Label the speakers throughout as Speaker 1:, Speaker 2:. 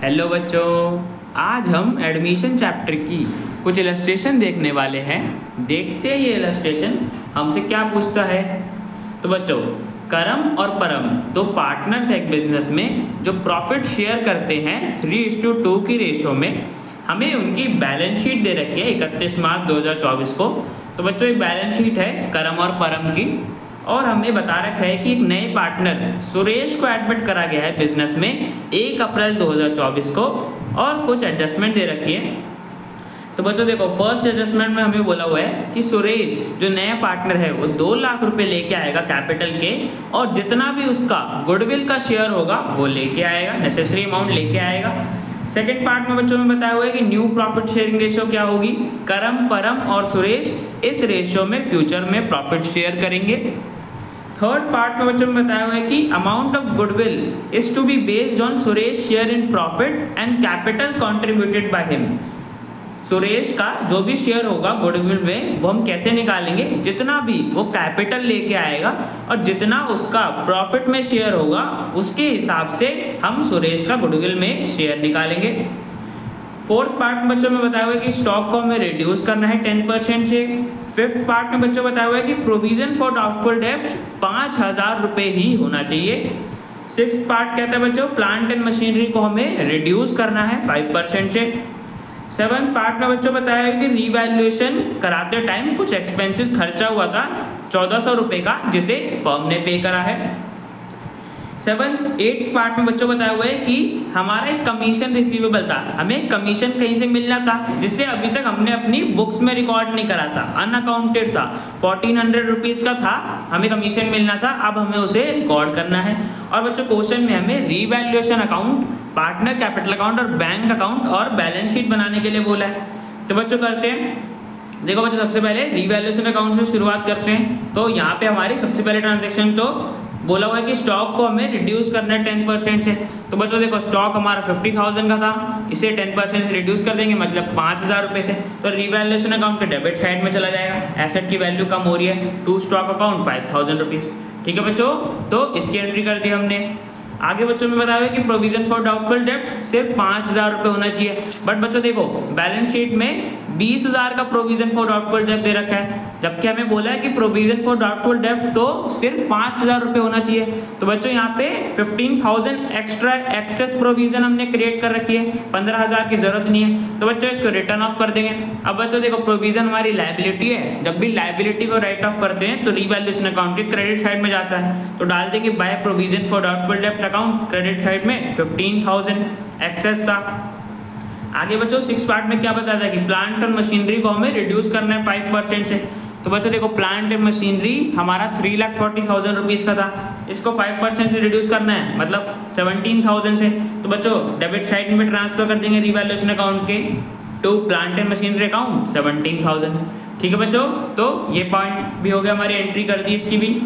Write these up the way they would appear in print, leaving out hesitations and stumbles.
Speaker 1: Hello बच्चों, आज हम एडमिशन चैप्टर की कुछ इलस्ट्रेशन देखने वाले हैं। देखते हैं ये इलस्ट्रेशन हमसे क्या पूछता है। तो बच्चों, करम और परम दो पार्टनर्स एक बिजनेस में जो प्रॉफिट शेयर करते हैं 3:2 की रेशो में। हमें उनकी बैलेंस शीट दे रखी है 31 मार्च 2024 को। तो बच्चों, एक बैलेंस शीट है करम और परम की, और हमें बता रखा है कि एक नए पार्टनर सुरेश को एडमिट करा गया है बिजनेस में 1 अप्रैल 2024 को, और कुछ एडजस्टमेंट दे रखी है। तो बच्चों देखो, फर्स्ट एडजस्टमेंट में हमें बोला हुआ है कि सुरेश जो नया पार्टनर है वो 2 लाख रुपए लेके आएगा कैपिटल के, और जितना भी उसका गुडविल का शेयर होगा वो लेके आएगा, नेसेसरी अमाउंट लेके आएगा। सेकेंड पार्ट में बच्चों में बताया हुआ है कि न्यू प्रॉफिट शेयरिंग रेशियो क्या होगी। करम, परम और सुरेश इस रेशियो में फ्यूचर में प्रॉफिट शेयर करेंगे। थर्ड पार्ट में बच्चों में बताया हुआ है कि amount of goodwill is to be based on Suresh share in profit and capital contributed by him. Suresh का जो भी शेयर होगा गुडविल में वो हम कैसे निकालेंगे, जितना भी वो कैपिटल लेके आएगा और जितना उसका प्रॉफिट में शेयर होगा उसके हिसाब से हम सुरेश का गुडविल में शेयर निकालेंगे। फोर्थ पार्ट में बच्चों में बताया हुआ है कि स्टॉक को हमें रिड्यूस करना है 10% से। फिफ्थ पार्ट में बच्चों बताया हुआ है कि प्रोविजन फॉर डाउटफुल डेब्ट्स 5,000 रुपये ही होना चाहिए। सिक्स पार्ट कहता है बच्चों प्लांट एंड मशीनरी को हमें रिड्यूस करना है 5% से। सेवन पार्ट में बच्चों बताया है कि रीवैल्यूएशन कराते टाइम कुछ एक्सपेंसेस खर्चा हुआ था 1400 रुपये का, जिसे फर्म ने पे करा है। एट्थ पार्ट में बच्चों बताया हुआ है कि हमारा एक कमीशन रिसीवेबल था, हमें कमीशन कहीं से मिलना था जिससे अभी तक हमने अपनी बुक्स में रिकॉर्ड नहीं करा था, अनअकाउंटेड था, 1400 रुपीज़ का था, हमें कमीशन मिलना था, अब हमें उसे रिकॉर्ड करना है। और बच्चों क्वेश्चन में हमें revaluation account, partner capital account और बैंक अकाउंट और बैलेंस शीट बनाने के लिए बोला है। तो बच्चों करते हैं, देखो बच्चों सबसे पहले रीवैल्यूएशन अकाउंट से शुरुआत करते हैं। तो यहाँ पे हमारी सबसे पहले ट्रांजेक्शन तो बोला हुआ है कि स्टॉक को हमें रिड्यूस करना है 10% से। तो बच्चों देखो, स्टॉक हमारा 50,000 का था, इसे 10% से रिड्यूस कर देंगे, मतलब 5,000 रुपये से। तो रीवैल्यूएशन अकाउंट के डेबिट साइड में चला जाएगा, एसेट की वैल्यू कम हो रही है, टू स्टॉक अकाउंट 5,000 रुपीज़। ठीक है बच्चों, तो इसकी एंट्री कर दी हमने। आगे बच्चों में बताया कि प्रोविजन फॉर डाउटफुल डेब्ट सिर्फ 5,000 रुपये होना चाहिए, बट बच्चों देखो बैलेंस शीट में 20,000 का प्रोविजन फॉर डाउटफुल डेब्ट दे रखा है, जबकि हमें बोला है कि प्रोविजन फॉर डाउटफुल डेब्ट तो सिर्फ 5,000 रुपये होना चाहिए। तो बच्चों यहाँ पे 15,000 एक्स्ट्रा एक्सेस प्रोविजन हमने क्रिएट कर रखी है, 15,000 की जरूरत नहीं है, तो बच्चों इसको रिटर्न ऑफ कर देंगे। अब बच्चों देखो, प्रोविजन हमारी लायबिलिटी है, जब भी लायबिलिटी को राइट ऑफ करते हैं तो रीवैल्यूएशन अकाउंट के क्रेडिट साइड में जाता है। तो डाल देंगे बाय प्रोविजन फॉर डाउटफुल डेब्ट अकाउंट, क्रेडिट साइड में 15,000 एक्सेस था। आगे बच्चों 6 पार्ट में क्या बताया था कि प्लांट और मशीनरी को हमें रिड्यूस करना है 5% से। तो बच्चों देखो, प्लांट एंड मशीनरी हमारा 3,40,000 रुपीज़ का था, इसको 5% से रिड्यूस करना है, मतलब 17,000 से। तो बच्चों डेबिट साइड में ट्रांसफर कर देंगे रीवैल्यूएशन अकाउंट के to plant and machinery account 17,000। ठीक है बच्चों, तो ये पॉइंट भी हो गया, हमारी एंट्री कर दी इसकी भी।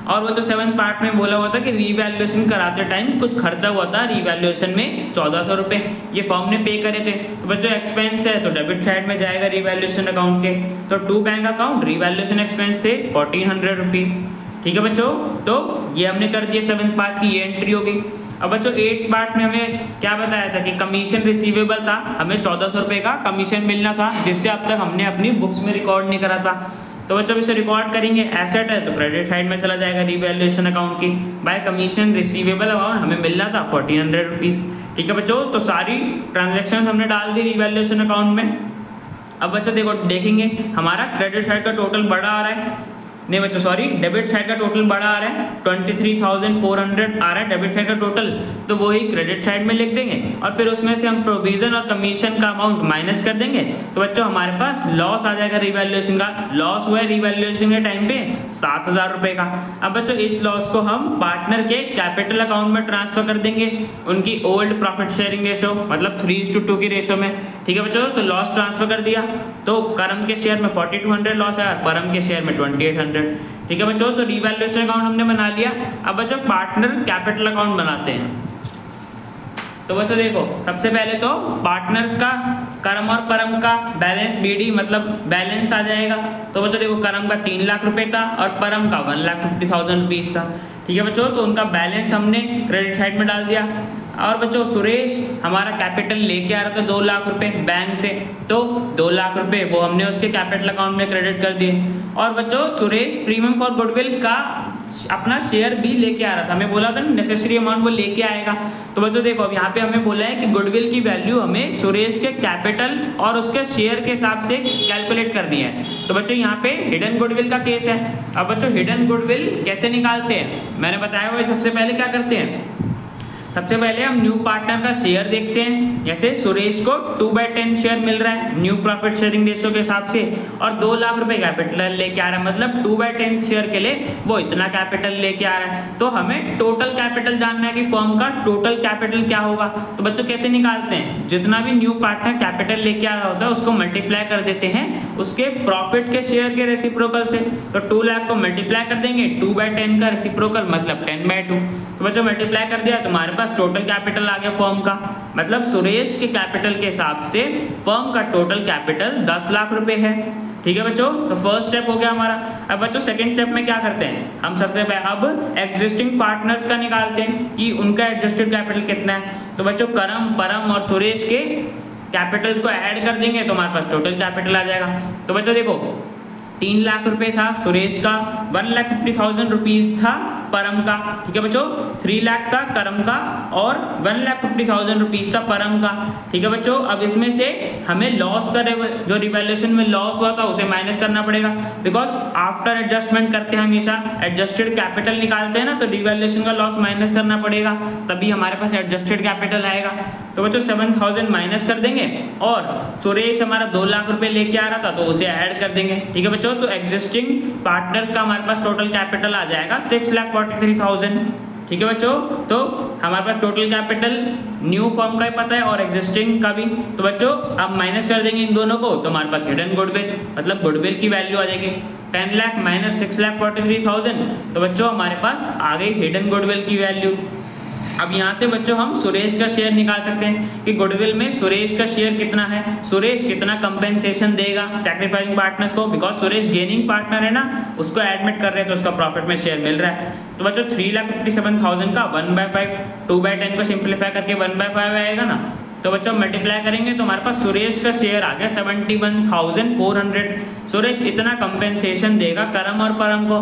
Speaker 1: और बच्चों 7th पार्ट में बोला हुआ था कि रीवैल्यूएशन कराते टाइम कुछ खर्चा हुआ था रीवैल्यूएशन में 1,400 रुपये, ये फर्म ने पे करे थे। तो बच्चों एक्सपेंस है तो डेबिट साइड में जाएगा रीवैल्यूएशन अकाउंट के, तो to bank account revaluation expense थे 1,400 रुपीज़। ठीक है बच्चों, तो ये हमने कर दिया 7th पार्ट की, ये एंट्री होगी। अब बच्चों 8th पार्ट में हमें क्या बताया था कि कमीशन रिसीवेबल था, हमें 1,400 रुपये का कमीशन मिलना था, जिससे अब तक हमने अपनी बुक्स में रिकॉर्ड नहीं करा था। तो बच्चों इसे रिकॉर्ड करेंगे, एसेट है तो क्रेडिट साइड में चला जाएगा रीवैल्यूएशन अकाउंट की, बाय कमीशन रिसीवेबल अमाउंट हमें मिलना था 1,400 रुपीज़। ठीक है बच्चों, तो सारी ट्रांजैक्शन हमने डाल दी रीवैल्यूएशन अकाउंट में। अब बच्चों देखो देखेंगे हमारा क्रेडिट साइड का टोटल बड़ा आ रहा है, नहीं बच्चों सॉरी, डेबिट साइड का टोटल बड़ा आ रहा है, 23,400 आ रहा है डेबिट साइड का टोटल, तो वही क्रेडिट साइड में लिख देंगे और फिर उसमें से हम प्रोविजन और कमीशन का अमाउंट माइनस कर देंगे। तो बच्चों हमारे पास लॉस आ जाएगा रिवैल्यूएशन का, लॉस हुआ है रिवैल्यूएशन के टाइम पे 7,000 रुपये का। अब बच्चों इस लॉस को हम पार्टनर के कैपिटल अकाउंट में ट्रांसफर कर देंगे, उनकी ओल्ड प्रॉफिट शेयरिंग रेशो, मतलब 3:2 की रेशो में। ठीक है बच्चों, तो लॉस ट्रांसफर कर दिया, तो करम के शेयर में 4,200 लॉस है और परम के शेयर में 2,800। ठीक है बच्चों, तो रीवैल्यूएशन अकाउंट हमने बना लिया। अब बच्चों पार्टनर कैपिटल अकाउंट बनाते हैं। तो बच्चों देखो, सबसे पहले तो पार्टनर्स का करम और परम का बैलेंस बीडी मतलब बैलेंस आ जाएगा। तो बच्चों देखो, करम का 3 लाख रुपए था और परम का 1,50,000 रुपीज़ था। ठीक है बच्चों, तो उनका बैलेंस हमने क्रेडिट साइड में डाल दिया। और बच्चों सुरेश हमारा कैपिटल लेके आ रहा था 2 लाख रुपए बैंक से, तो 2 लाख रुपए वो हमने उसके कैपिटल अकाउंट में क्रेडिट कर दिए। और बच्चों सुरेश प्रीमियम फॉर गुडविल का अपना शेयर भी लेके आ रहा था, हमें बोला था नेसेसरी अमाउंट वो लेके आएगा। तो बच्चों देखो अब यहाँ पे हमें बोला है कि गुडविल की वैल्यू हमें सुरेश के कैपिटल और उसके शेयर के हिसाब से कैलकुलेट करनी है। तो बच्चों यहाँ पे हिडन गुडविल का केस है। अब बच्चों हिडन गुडविल कैसे निकालते हैं, मैंने बताया हुआ सबसे पहले क्या करते हैं, सबसे पहले हम न्यू पार्टनर का शेयर देखते हैं। जैसे सुरेश को 2/10 शेयर मिल रहा है न्यू प्रॉफिट शेयरिंग रेशियो के हिसाब से, और 2 लाख रुपए कैपिटल लेके आ रहा है, मतलब 2/10 शेयर के लिए वो इतना कैपिटल लेके आ रहा है। तो हमें टोटल कैपिटल जानना है कि फर्म का टोटल कैपिटल क्या होगा। तो बच्चों कैसे निकालते हैं, जितना भी न्यू पार्टनर कैपिटल लेके आ रहा होता है उसको मल्टीप्लाई कर देते हैं उसके प्रॉफिट के शेयर के रेसिप्रोकल से। तो 2 लाख को मल्टीप्लाई कर देंगे 2/10 का रेसिप्रोकल मतलब 10/2। तो बच्चों मल्टीप्लाई कर दिया तो हमारे पास टोटल कैपिटल आ गया फर्म का, मतलब सुरेश के कैपिटल के हिसाब से फर्म का टोटल कैपिटल 10 लाख रुपए है। ठीक है बच्चों, तो फर्स्ट स्टेप हो गया हमारा। अब बच्चों सेकंड स्टेप में क्या करते हैं, हम सबसे पहले अब एग्जिस्टिंग पार्टनर्स का निकालते हैं कि उनका एडजस्टेड कैपिटल कितना है। तो बच्चों करम, परम और सुरेश के कैपिटल्स को ऐड कर देंगे तो हमारे पास टोटल कैपिटल आ जाएगा। तो बच्चों देखो 3 लाख रुपए था सुरेश का, 1,50,000 रुपीज था परम का। ठीक है बच्चों, 3 लाख था करम का और 1,50,000 रुपीज था परम का। ठीक है बच्चों, अब इसमें से हमें लॉस का जो रिवैल्यूएशन में लॉस हुआ था उसे माइनस करना पड़ेगा, बिकॉज आफ्टर एडजस्टमेंट करते हैं हमेशा एडजस्टेड कैपिटल निकालते हैं ना, तो रिवैल्यूएशन का लॉस माइनस करना पड़ेगा तभी हमारे पास एडजस्टेड कैपिटल आएगा। तो बच्चों 7,000 माइनस कर देंगे और सुरेश हमारा 2 लाख रुपए लेके आ रहा था तो उसे ऐड कर देंगे। ठीक है बच्चों, तो एग्जिस्टिंग पार्टनर्स का हमारे पास टोटल कैपिटल आ जाएगा 6,43,000। ठीक है बच्चों, तो हमारे पास टोटल कैपिटल न्यू फर्म का ही पता है और एग्जिस्टिंग का भी। तो बच्चों अब माइनस कर देंगे इन दोनों को तो हमारे पास हिडन गुडविल मतलब गुडविल की वैल्यू आ जाएगी 10 लाख माइनस 6,43,000। तो बच्चों हमारे पास आ गई हिडन गुडविल की वैल्यू। अब यहाँ से बच्चों हम सुरेश का शेयर निकाल सकते हैं कि गुडविल में सुरेश का शेयर कितना है, सुरेश कितना कंपेंसेशन देगा सैक्रिफाइसिंग पार्टनर्स को, बिकॉज सुरेश गेनिंग पार्टनर है ना, उसको एडमिट कर रहे हैं तो उसका प्रॉफिट में शेयर मिल रहा है। तो बच्चों 3,57,000 का 1/5 2/10 को सिंप्लीफाई करके 1/5 आएगा ना, तो बच्चों मल्टीप्लाई करेंगे तो हमारे पास सुरेश का शेयर आ गया 71,400। सुरेश इतना कंपेंसेशन देगा करम और परम को।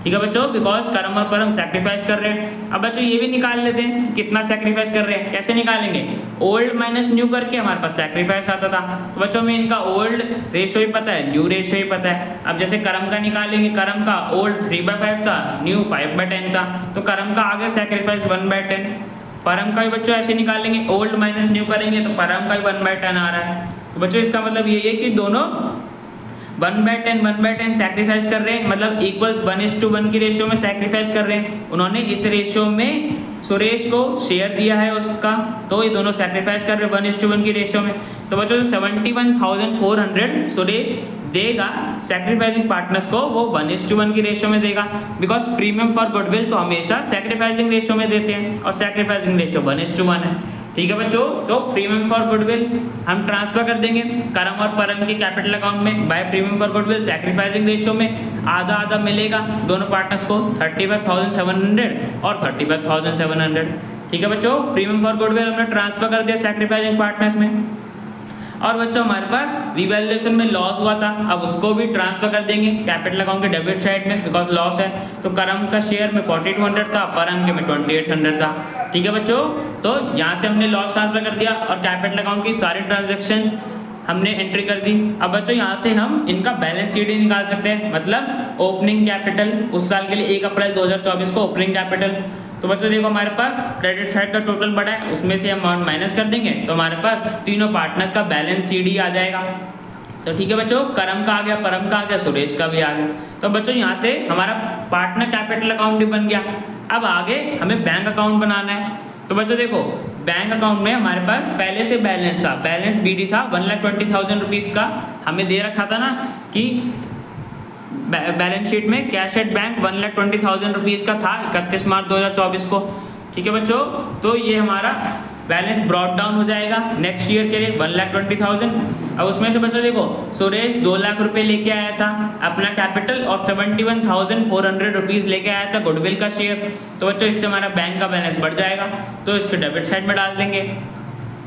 Speaker 1: ठीक है बच्चों, बिकॉज करम और परम सैक्रिफाइस कर रहे हैं। अब बच्चों ये भी निकाल लेते हैं कि कितना सैक्रिफाइस कर रहे हैं, कैसे निकालेंगे, ओल्ड माइनस न्यू करके हमारे पास सैक्रिफाइस आता था। तो बच्चों में इनका ओल्ड रेशियो ही पता है, न्यू रेशियो ही पता है। अब जैसे करम का निकालेंगे, करम का ओल्ड 3/5 था, न्यू 5/10 था, तो करम का आ गया सैक्रिफाइस 1/10। परम का भी बच्चों ऐसे निकालेंगे, ओल्ड माइनस न्यू करेंगे तो परम का भी 1/10 आ रहा है। तो बच्चों इसका मतलब ये है कि दोनों 1/10 सैक्रिफाइस कर रहे हैं, मतलब इक्वल 1:1 की रेशियो में सैक्रिफाइस कर रहे हैं। उन्होंने इस रेशियो में सुरेश को शेयर दिया है उसका, तो ये दोनों सैक्रिफाइस कर रहे हैं 1:1 की रेशियो में। तो बच्चों 71,400 सुरेश देगा सैक्रिफाइसिंग पार्टनर्स को, वो 1:1 की रेशियो में देगा, बिकॉज प्रीमियम फॉर गुडविल तो हमेशा सैक्रिफाइसिंग रेशियो में देते हैं और सैक्रिफाइसिंग रेशियो 1:1 है। ठीक है बच्चों, तो प्रीमियम फॉर गुडविल हम ट्रांसफर कर देंगे करम और परम के कैपिटल अकाउंट में by premium for goodwill sacrificing ratio में आधा आधा मिलेगा दोनों पार्टनर्स को, 35,700 और 35,700। ठीक है बच्चों, प्रीमियम फॉर गुडविल हमने ट्रांसफर कर दिया सैक्रिफाइसिंग पार्टनर्स में। और बच्चों हमारे पास रिवैल्यूएशन में लॉस हुआ था, अब उसको भी ट्रांसफर कर देंगे कैपिटल अकाउंट के डेबिट साइड में, बिकॉज लॉस है। तो करम का शेयर में 4,200 था, परम के में 2,800 था। ठीक है बच्चों, तो यहाँ से हमने लॉस ट्रांसफर कर दिया और कैपिटल अकाउंट की सारी ट्रांजेक्शन्स हमने एंट्री कर दी। अब बच्चों यहाँ से हम इनका बैलेंस शीट ही निकाल सकते हैं, मतलब ओपनिंग कैपिटल उस साल के लिए 1 अप्रैल 2024 को ओपनिंग कैपिटल। तो बच्चों देखो हमारे पास क्रेडिट साइड का टोटल बड़ा है, उसमें से अमाउंट माइनस कर देंगे तो हमारे पास तीनों पार्टनर्स का बैलेंस शीट ही आ जाएगा। तो ठीक है बच्चों, करम का आ गया, परम का आ गया, सुरेश का भी आ गया। तो बच्चों यहाँ से हमारा पार्टनर कैपिटल अकाउंट भी बन गया। अब आगे हमें बैंक अकाउंट बनाना है। तो बच्चों देखो बैंक अकाउंट में हमारे पास पहले से बैलेंस था, बैलेंस BD था 1,20,000 रुपीज़ का, हमें दे रखा था ना कि बैलेंस शीट में कैश एट बैंक 1,20,000 रुपीज़ का था 31 मार्च 2024 को। ठीक है बच्चों, तो ये हमारा बैलेंस ब्रॉट डाउन हो जाएगा नेक्स्ट ईयर के लिए 1,20,000। अब उसमें से बच्चों देखो सुरेश 2 लाख रुपए लेके आया था अपना कैपिटल और 71,400 रुपीज़ लेके आया था गुडविल का शेयर। तो बच्चों इससे हमारा बैंक का बैलेंस बढ़ जाएगा, तो इसके डेबिट साइड में डाल देंगे।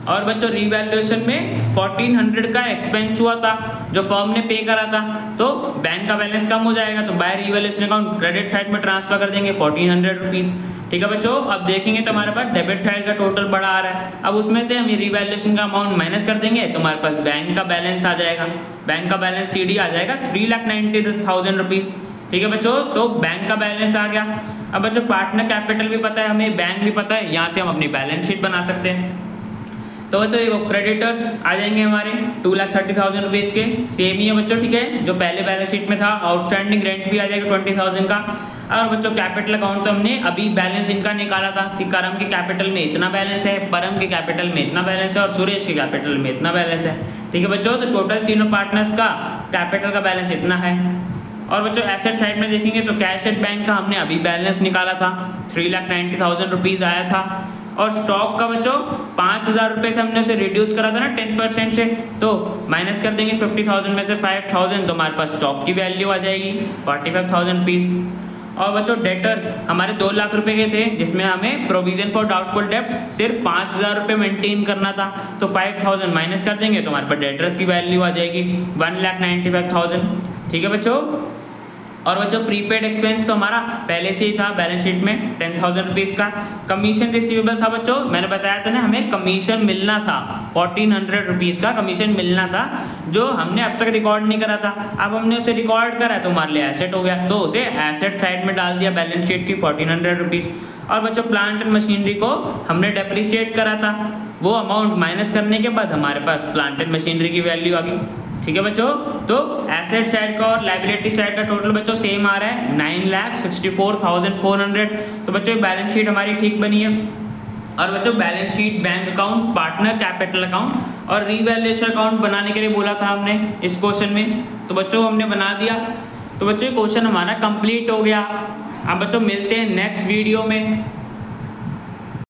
Speaker 1: और बच्चों रीवैल्यूएशन में 1,400 का एक्सपेंस हुआ था जो फर्म ने पे करा था, तो बैंक का बैलेंस कम हो जाएगा, तो by revaluation account credit side में ट्रांसफर कर देंगे 1,400 रुपीज़। ठीक है बच्चों, अब देखेंगे तो हमारे पास डेबिट साइड का टोटल बड़ा आ रहा है। अब उसमें से हम रीवैल्यूएशन का अमाउंट माइनस कर देंगे तो हमारे पास बैंक का बैलेंस आ जाएगा। बैंक का बैलेंस सीडी आ जाएगा 3,90,000 रुपीज़। ठीक है बच्चों, तो बैंक का बैलेंस आ गया। अब बच्चों पार्टनर कैपिटल भी पता है हमें, बैंक भी पता है, यहाँ से हम अपनी बैलेंस शीट बना सकते हैं। तो बच्चों देखो क्रेडिटर्स आ जाएंगे हमारे 2,30,000 रुपीज़ के, सेम ही है बच्चों। ठीक है, जो पहले बैलेंस शीट में था। आउटस्टैंडिंग रेंट भी आ जाएगा 20,000 का। और बच्चों कैपिटल अकाउंट तो हमने अभी बैलेंस इनका निकाला था कि करम के कैपिटल में इतना बैलेंस है, परम के कैपिटल में इतना बैलेंस है और सुरेश के कैपिटल में इतना बैलेंस है। ठीक है बच्चों, तो टोटल तीनों पार्टनर्स का कैपिटल का बैलेंस इतना है। और बच्चों एसेट साइड में देखेंगे तो कैश एट बैंक का हमने अभी बैलेंस निकाला था 3,90,000 रुपीज़ आया था। और स्टॉक का बच्चों 5,000 रुपये से हमने उसे रिड्यूस करा था ना 10% से, तो माइनस कर देंगे 50,000 में से 5,000, तो हमारे पास स्टॉक की वैल्यू आ जाएगी 45,000 रुपीज़। और बच्चों डेटर्स हमारे 2 लाख रुपए के थे जिसमें हमें प्रोविजन फॉर डाउटफुल डेब्ट्स सिर्फ 5,000 रुपये मेंटेन करना था, तो 5,000 माइनस कर देंगे तो हमारे पास डेटर्स की वैल्यू आ जाएगी 1,95,000। ठीक है बच्चों, और बच्चों प्रीपेड एक्सपेंस तो हमारा पहले से ही था बैलेंस शीट में 10,000 रुपीज़ का। कमीशन रिसीवेबल था बच्चों, मैंने बताया था ना हमें कमीशन मिलना था 1,400 रुपीज़ का कमीशन मिलना था जो हमने अब तक रिकॉर्ड नहीं करा था। अब हमने उसे रिकॉर्ड करा तो हमारे लिए एसेट हो गया, तो उसे एसेट साइड में डाल दिया बैलेंस शीट की 1,400 रुपीज़। और बच्चों प्लांट एंड मशीनरी को हमने डेप्रिशिएट करा था, वो अमाउंट माइनस करने के बाद हमारे पास प्लांट एंड मशीनरी की वैल्यू आ गई। ठीक है बच्चों, तो एसेट साइड का और लायबिलिटी साइड का टोटल बच्चों सेम आ रहा है 9,64,400। तो बच्चों बैलेंस शीट हमारी ठीक बनी है। और बच्चों balance sheet, bank account, partner capital account और रीवैल्यूएशन अकाउंट बनाने के लिए बोला था हमने इस क्वेश्चन में, तो बच्चों हमने बना दिया। तो बच्चों क्वेश्चन हमारा कंप्लीट हो गया। अब बच्चों मिलते हैं नेक्स्ट वीडियो में।